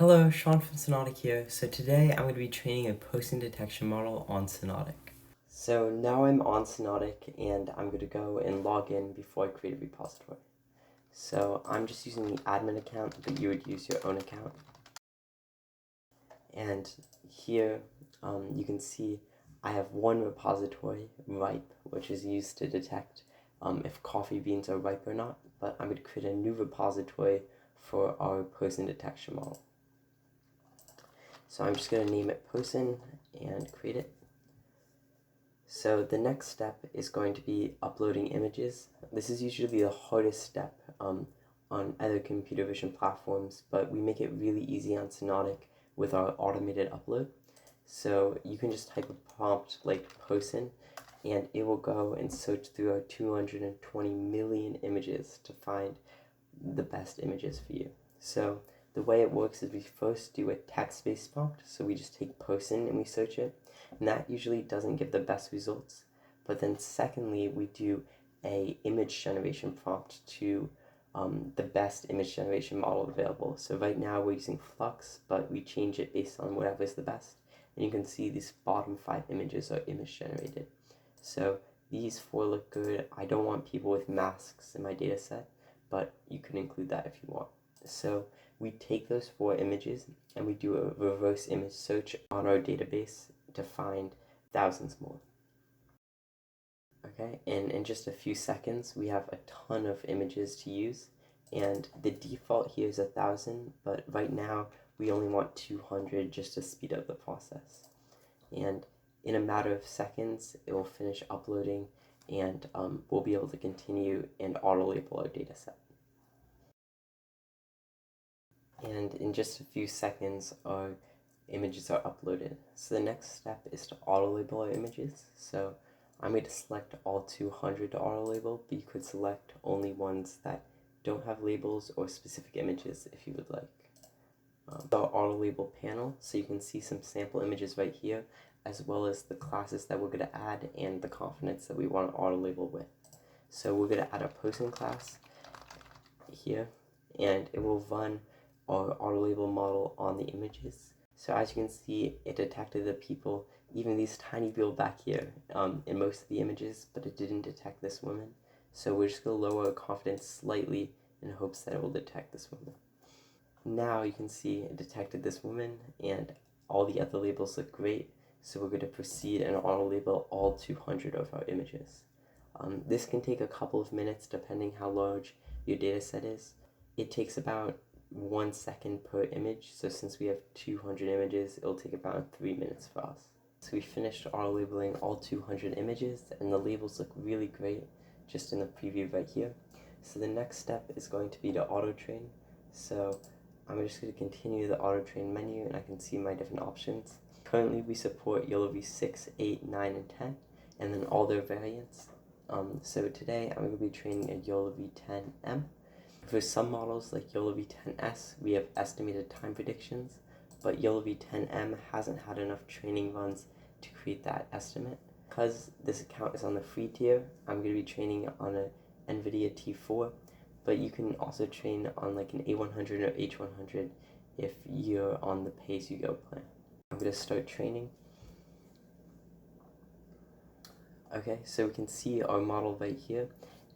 Hello, Sean from Synodic here. So today I'm going to be training a posing detection model on Synodic. So now I'm on Synodic and I'm going to go and log in before I create a repository. So I'm just using the admin account, but you would use your own account. And here you can see I have one repository, ripe, which is used to detect if coffee beans are ripe or not, but I'm going to create a new repository for our posing detection model. So I'm just going to name it Posin and create it. So the next step is going to be uploading images. This is usually the hardest step on other computer vision platforms, but we make it really easy on Synodic with our automated upload. So you can just type a prompt like Posin, and it will go and search through our 220 million images to find the best images for you. So the way it works is we first do a text-based prompt, so we just take Posin and we search it, and that usually doesn't give the best results. But then secondly, we do a image generation prompt to the best image generation model available. So right now we're using Flux, but we change it based on whatever is the best. And you can see these bottom 5 images are image generated. So these 4 look good. I don't want people with masks in my data set, but you can include that if you want. So we take those 4 images and we do a reverse image search on our database to find thousands more. Okay, and in just a few seconds we have a ton of images to use, and the default here is 1,000, but right now we only want 200 just to speed up the process. And in a matter of seconds it will finish uploading, and we'll be able to continue and auto-label our data set. And in just a few seconds our images are uploaded. So the next step is to auto-label our images. So I'm going to select all 200 to auto-label, but you could select only ones that don't have labels or specific images if you would like. The auto-label panel, so you can see some sample images right here, as well as the classes that we're going to add and the confidence that we want to auto-label with. So we're going to add a person class here, and it will run our auto-label model on the images. So as you can see, it detected the people, even these tiny people back here, in most of the images, but it didn't detect this woman. So we're just going to lower our confidence slightly in hopes that it will detect this woman. Now you can see it detected this woman, and all the other labels look great. So we're going to proceed and auto-label all 200 of our images. This can take a couple of minutes depending how large your data set is. It takes about 1 second per image, so since we have 200 images, it'll take about 3 minutes for us. So we finished auto-labeling all 200 images, and the labels look really great just in the preview right here. So the next step is going to be to auto-train. So I'm just going to continue the auto-train menu, and I can see my different options. Currently we support YOLOv 6, 8, 9, and 10, and then all their variants. So today I'm going to be training a YOLOv 10M. For some models like YOLOv 10S, we have estimated time predictions, but YOLOv 10M hasn't had enough training runs to create that estimate. Because this account is on the free tier, I'm going to be training on a NVIDIA T4, but you can also train on like an A100 or H100 if you're on the pay-as-you-go plan. I'm going to start training. Okay, so we can see our model right here,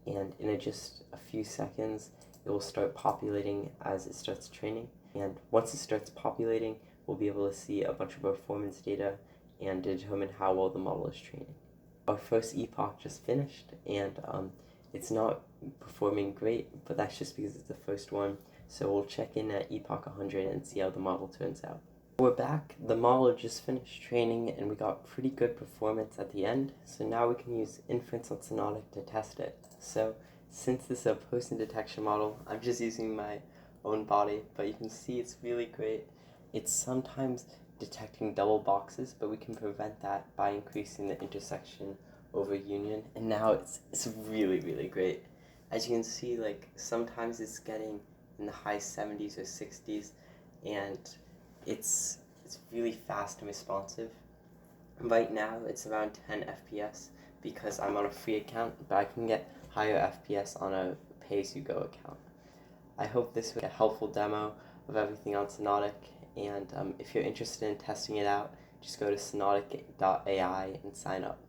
and in just a few seconds it will start populating as it starts training, and once it starts populating we'll be able to see a bunch of performance data and determine how well the model is training. Our first epoch just finished, and it's not performing great, but that's just because it's the first one, so we'll check in at epoch 100 and see how the model turns out. We're back. The model just finished training and we got pretty good performance at the end, so now we can use inference on Synodic to test it. So since this is a person detection model, I'm just using my own body, but you can see it's really great. It's sometimes detecting double boxes, but we can prevent that by increasing the intersection over union, and now it's really, really great. As you can see, like sometimes it's getting in the high 70s or 60s, and it's really fast and responsive. Right now it's around 10 FPS because I'm on a free account, but I can get higher FPS on a pay-as-you-go account. I hope this was a helpful demo of everything on Synodic. And if you're interested in testing it out, just go to synodic.ai and sign up.